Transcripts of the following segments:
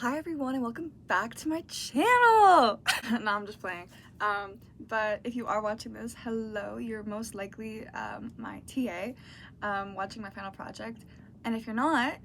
Hi everyone and welcome back to my channel! No, I'm just playing. But if you are watching this, hello, you're most likely my TA watching my final project. And if you're not, a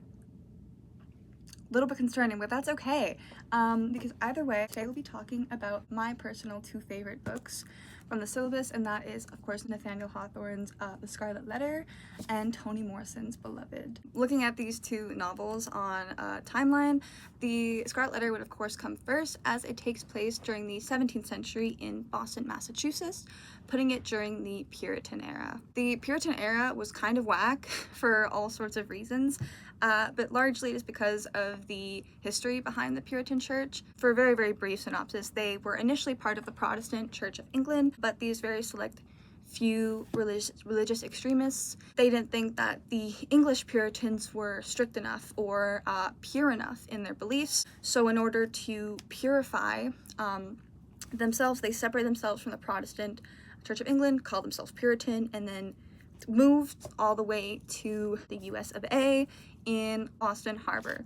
little bit concerning, but that's okay. Because either way, today we'll be talking about my personal two favorite books from the syllabus, and that is, of course, Nathaniel Hawthorne's The Scarlet Letter and Toni Morrison's Beloved. Looking at these two novels on a timeline, The Scarlet Letter would, of course, come first, as it takes place during the 17th century in Boston, Massachusetts, putting it during the Puritan era. The Puritan era was kind of whack for all sorts of reasons, but largely it is because of the history behind the Puritan Church. For a very, very brief synopsis, they were initially part of the Protestant Church of England, but these very select few religious extremists, they didn't think that the English Puritans were strict enough or pure enough in their beliefs. So in order to purify themselves, they separated themselves from the Protestant Church of England, called themselves Puritan, and then moved all the way to the US of A in Boston Harbor.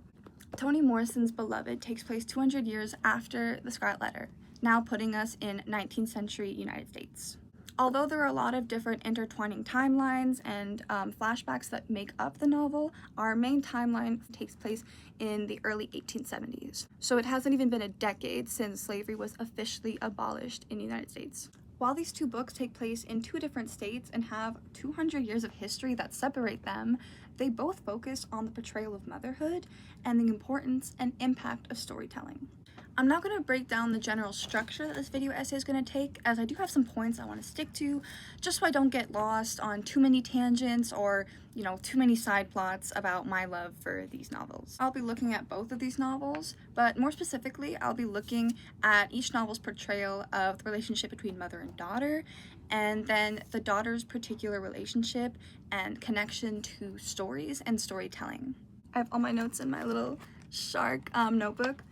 Toni Morrison's Beloved takes place 200 years after The Scarlet Letter, now putting us in 19th century United States. Although there are a lot of different intertwining timelines and flashbacks that make up the novel, our main timeline takes place in the early 1870s. So it hasn't even been a decade since slavery was officially abolished in the United States. While these two books take place in two different states and have 200 years of history that separate them, they both focus on the portrayal of motherhood and the importance and impact of storytelling. I'm not going to break down the general structure that this video essay is going to take, as I do have some points I want to stick to, just so I don't get lost on too many tangents or, too many side plots about my love for these novels. I'll be looking at both of these novels, but more specifically, I'll be looking at each novel's portrayal of the relationship between mother and daughter, and then the daughter's particular relationship and connection to stories and storytelling. I have all my notes in my little shark notebook.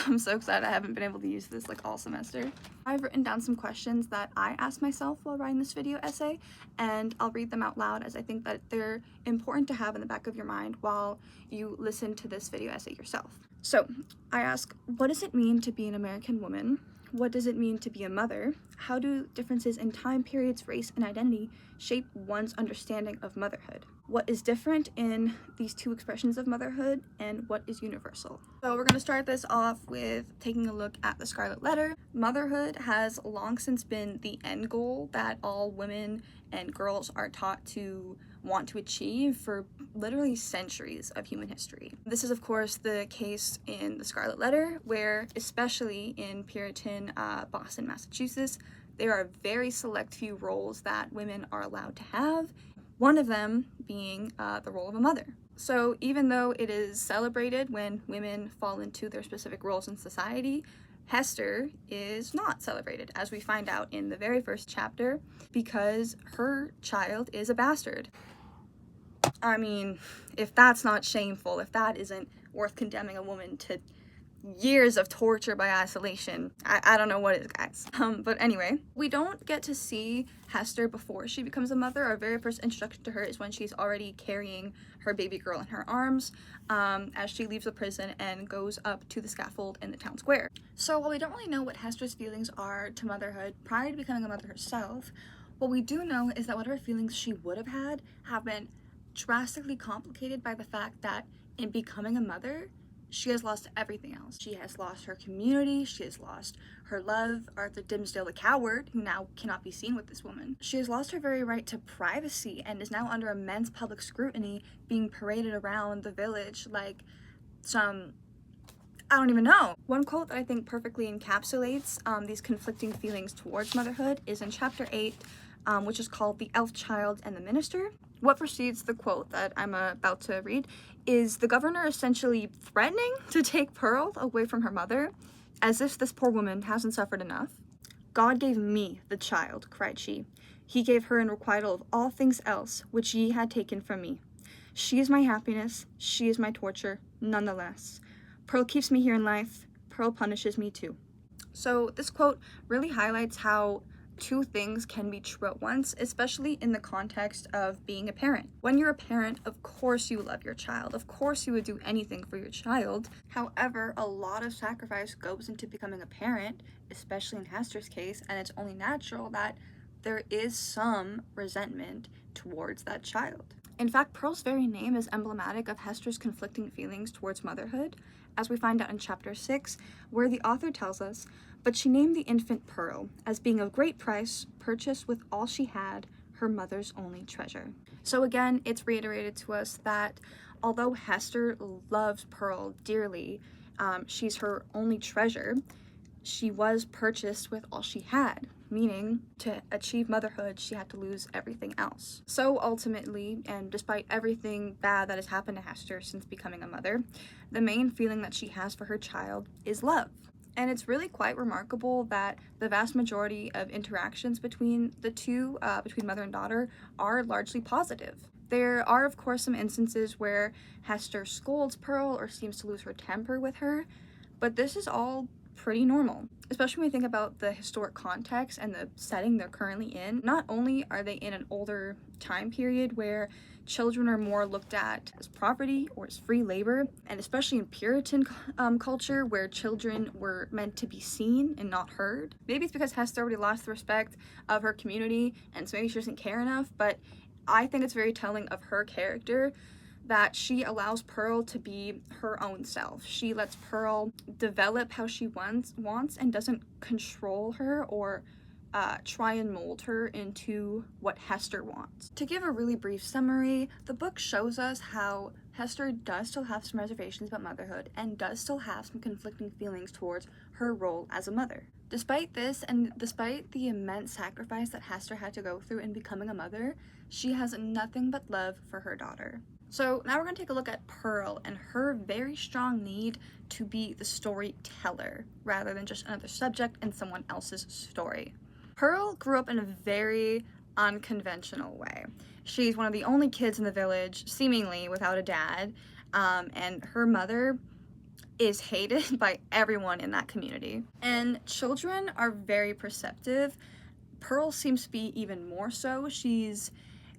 I'm so excited. I haven't been able to use this all semester. I've written down some questions that I asked myself while writing this video essay, and I'll read them out loud as I think that they're important to have in the back of your mind while you listen to this video essay yourself. So I ask, what does it mean to be an American woman? What does it mean to be a mother? How do differences in time periods, race, and identity shape one's understanding of motherhood? What is different in these two expressions of motherhood, and what is universal? So we're going to start this off with taking a look at The Scarlet Letter. Motherhood has long since been the end goal that all women and girls are taught to want to achieve for literally centuries of human history. This is, of course, the case in The Scarlet Letter, where, especially in Puritan Boston, Massachusetts, there are very select few roles that women are allowed to have, one of them being the role of a mother. So even though it is celebrated when women fall into their specific roles in society, Hester is not celebrated, as we find out in the very first chapter, because her child is a bastard. I mean, if that's not shameful, if that isn't worth condemning a woman to years of torture by isolation, I don't know what is, guys. But anyway, we don't get to see Hester before she becomes a mother. Our very first introduction to her is when she's already carrying her baby girl in her arms, as she leaves the prison and goes up to the scaffold in the town square. So while we don't really know what Hester's feelings are to motherhood prior to becoming a mother herself, what we do know is that whatever feelings she would have had have been drastically complicated by the fact that in becoming a mother, she has lost everything else. She has lost her community, she has lost her love, Arthur Dimmesdale the coward, who now cannot be seen with this woman. She has lost her very right to privacy and is now under immense public scrutiny, being paraded around the village like some, I don't even know. One quote that I think perfectly encapsulates these conflicting feelings towards motherhood is in chapter 8, which is called The Elf Child and the Minister. What precedes the quote that I'm about to read is the governor essentially threatening to take Pearl away from her mother, as if this poor woman hasn't suffered enough. "God gave me the child," cried she. "He gave her in requital of all things else which ye had taken from me. She is my happiness, she is my torture, nonetheless. Pearl keeps me here in life, Pearl punishes me too." So this quote really highlights how two things can be true at once, especially in the context of being a parent. When you're a parent, of course you love your child. Of course you would do anything for your child. However, a lot of sacrifice goes into becoming a parent, especially in Hester's case, and it's only natural that there is some resentment towards that child. In fact, Pearl's very name is emblematic of Hester's conflicting feelings towards motherhood, as we find out in chapter 6, where the author tells us, "But she named the infant Pearl, as being of great price, purchased with all she had, her mother's only treasure." So again, it's reiterated to us that although Hester loves Pearl dearly, she's her only treasure, she was purchased with all she had, meaning to achieve motherhood, she had to lose everything else. So ultimately, and despite everything bad that has happened to Hester since becoming a mother, the main feeling that she has for her child is love. And it's really quite remarkable that the vast majority of interactions between the two, between mother and daughter, are largely positive. There are, of course, some instances where Hester scolds Pearl or seems to lose her temper with her, but this is all pretty normal, especially when we think about the historic context and the setting they're currently in. Not only are they in an older time period where children are more looked at as property or as free labor, and especially in Puritan culture where children were meant to be seen and not heard. Maybe it's because Hester already lost the respect of her community and so maybe she doesn't care enough, but I think it's very telling of her character that she allows Pearl to be her own self. She lets Pearl develop how she wants and doesn't control her or try and mold her into what Hester wants. To give a really brief summary, the book shows us how Hester does still have some reservations about motherhood and does still have some conflicting feelings towards her role as a mother. Despite this, and despite the immense sacrifice that Hester had to go through in becoming a mother, she has nothing but love for her daughter. So now we're going to take a look at Pearl and her very strong need to be the storyteller rather than just another subject in someone else's story. Pearl grew up in a very unconventional way. She's one of the only kids in the village, seemingly without a dad, and her mother is hated by everyone in that community. And children are very perceptive. Pearl seems to be even more so. She's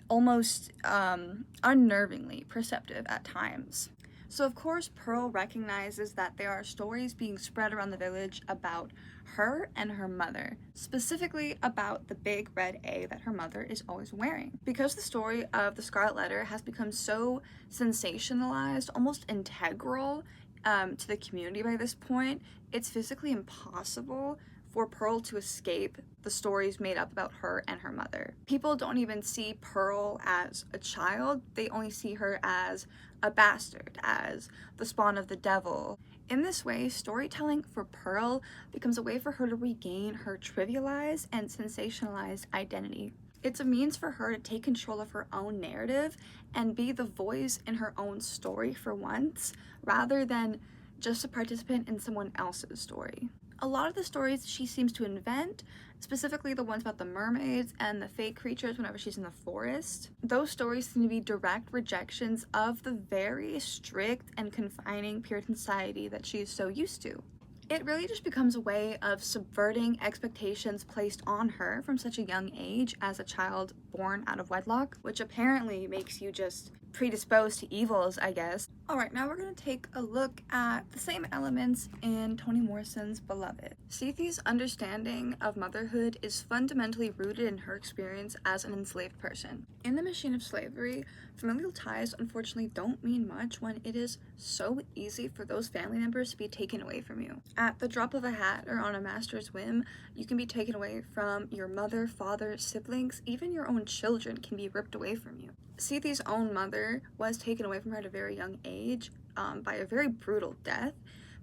almost unnervingly perceptive at times. So of course Pearl recognizes that there are stories being spread around the village about her and her mother, specifically about the big red A that her mother is always wearing. Because the story of the Scarlet Letter has become so sensationalized, almost integral to the community by this point, it's physically impossible for Pearl to escape the stories made up about her and her mother. People don't even see Pearl as a child, they only see her as a bastard, as the spawn of the devil. In this way, storytelling for Pearl becomes a way for her to regain her trivialized and sensationalized identity. It's a means for her to take control of her own narrative and be the voice in her own story for once, rather than just a participant in someone else's story. A lot of the stories she seems to invent, specifically the ones about the mermaids and the fake creatures whenever she's in the forest, those stories seem to be direct rejections of the very strict and confining Puritan society that she is so used to. It really just becomes a way of subverting expectations placed on her from such a young age as a child born out of wedlock, which apparently makes you just predisposed to evils, I guess. Alright, now we're going to take a look at the same elements in Toni Morrison's Beloved. Sethi's understanding of motherhood is fundamentally rooted in her experience as an enslaved person. In the machine of slavery, familial ties unfortunately don't mean much when it is so easy for those family members to be taken away from you. At the drop of a hat or on a master's whim, you can be taken away from your mother, father, siblings, even your own children can be ripped away from you. Sethi's own mother was taken away from her at a very young age by a very brutal death,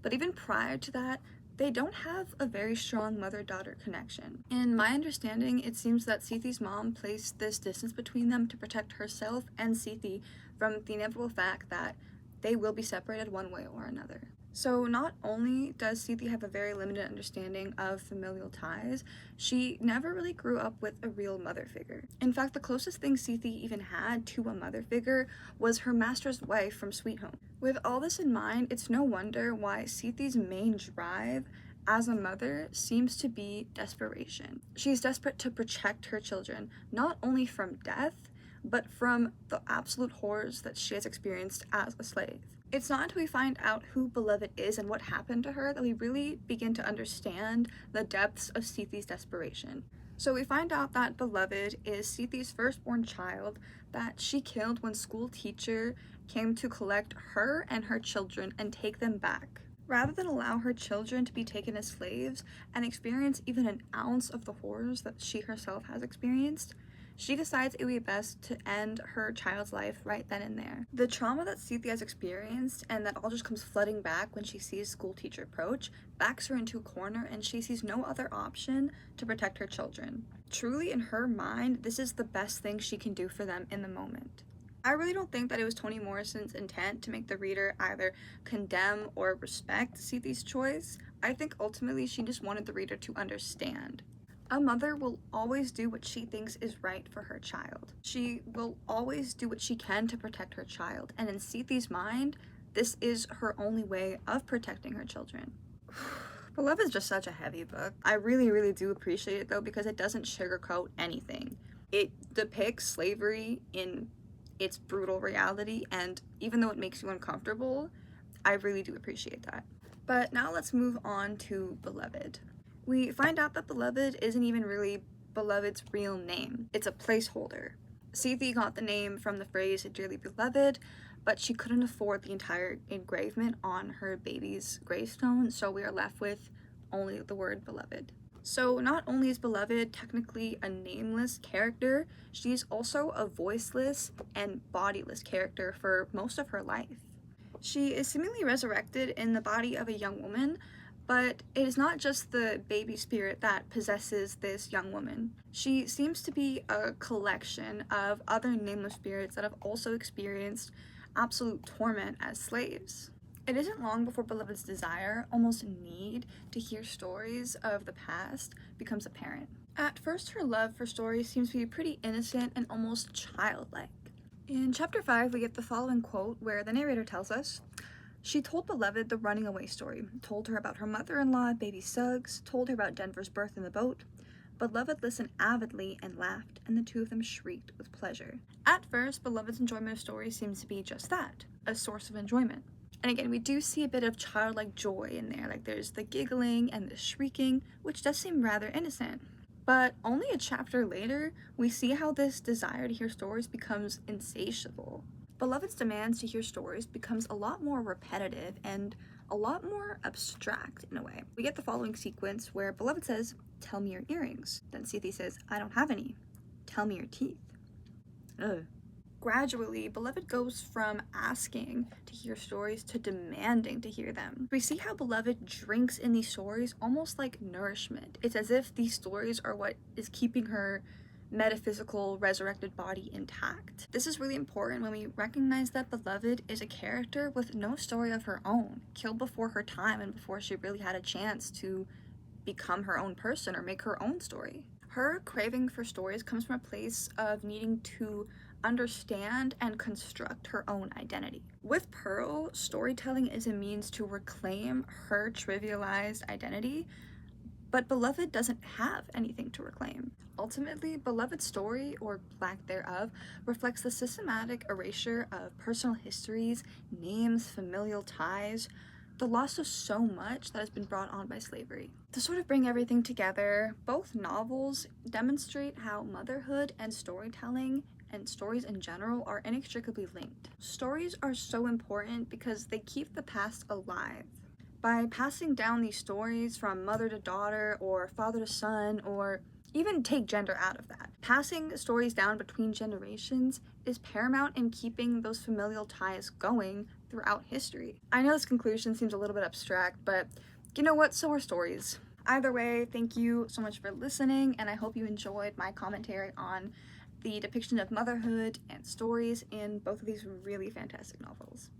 but even prior to that, they don't have a very strong mother-daughter connection. In my understanding, it seems that Sethi's mom placed this distance between them to protect herself and Sethi from the inevitable fact that they will be separated one way or another. So not only does Sethi have a very limited understanding of familial ties, she never really grew up with a real mother figure. In fact, the closest thing Sethi even had to a mother figure was her master's wife from Sweet Home. With all this in mind, it's no wonder why Sethi's main drive as a mother seems to be desperation. She's desperate to protect her children, not only from death, but from the absolute horrors that she has experienced as a slave. It's not until we find out who Beloved is and what happened to her that we really begin to understand the depths of Sethi's desperation. So we find out that Beloved is Sethi's firstborn child that she killed when school teacher came to collect her and her children and take them back. Rather than allow her children to be taken as slaves and experience even an ounce of the horrors that she herself has experienced, she decides it would be best to end her child's life right then and there. The trauma that Sethi has experienced and that all just comes flooding back when she sees school teacher approach backs her into a corner and she sees no other option to protect her children. Truly, in her mind, this is the best thing she can do for them in the moment. I really don't think that it was Toni Morrison's intent to make the reader either condemn or respect Sethi's choice. I think ultimately she just wanted the reader to understand. A mother will always do what she thinks is right for her child. She will always do what she can to protect her child, and in Sethi's mind, this is her only way of protecting her children. Beloved is just such a heavy book. I really do appreciate it though because it doesn't sugarcoat anything. It depicts slavery in its brutal reality, and even though it makes you uncomfortable, I really do appreciate that. But now let's move on to Beloved. We find out that Beloved isn't even really Beloved's real name. It's a placeholder. Sethi got the name from the phrase dearly beloved, but she couldn't afford the entire engravement on her baby's gravestone, so we are left with only the word beloved. So not only is Beloved technically a nameless character, she's also a voiceless and bodiless character for most of her life. She is seemingly resurrected in the body of a young woman, but it is not just the baby spirit that possesses this young woman. She seems to be a collection of other nameless spirits that have also experienced absolute torment as slaves. It isn't long before Beloved's desire, almost need, to hear stories of the past becomes apparent. At first, her love for stories seems to be pretty innocent and almost childlike. In chapter 5, we get the following quote where the narrator tells us, "She told Beloved the running away story, told her about her mother-in-law, baby Suggs, told her about Denver's birth in the boat. Beloved listened avidly and laughed, and the two of them shrieked with pleasure." At first, Beloved's enjoyment of stories seems to be just that, a source of enjoyment. And again, we do see a bit of childlike joy in there, like there's the giggling and the shrieking, which does seem rather innocent. But only a chapter later, we see how this desire to hear stories becomes insatiable. Beloved's demands to hear stories becomes a lot more repetitive and a lot more abstract in a way. We get the following sequence where Beloved says, "Tell me your earrings." Then Sethi says, "I don't have any." "Tell me your teeth." Ugh. Gradually, Beloved goes from asking to hear stories to demanding to hear them. We see how Beloved drinks in these stories almost like nourishment. It's as if these stories are what is keeping her metaphysical resurrected body intact. This is really important when we recognize that Beloved is a character with no story of her own, killed before her time and before she really had a chance to become her own person or make her own story. Her craving for stories comes from a place of needing to understand and construct her own identity. With Pearl, storytelling is a means to reclaim her trivialized identity, but Beloved doesn't have anything to reclaim. Ultimately, Beloved's story, or lack thereof, reflects the systematic erasure of personal histories, names, familial ties, the loss of so much that has been brought on by slavery. To sort of bring everything together, both novels demonstrate how motherhood and storytelling and stories in general are inextricably linked. Stories are so important because they keep the past alive. By passing down these stories from mother to daughter or father to son, or even take gender out of that, passing stories down between generations is paramount in keeping those familial ties going throughout history. I know this conclusion seems a little bit abstract, but you know what? So are stories. Either way, thank you so much for listening, and I hope you enjoyed my commentary on the depiction of motherhood and stories in both of these really fantastic novels.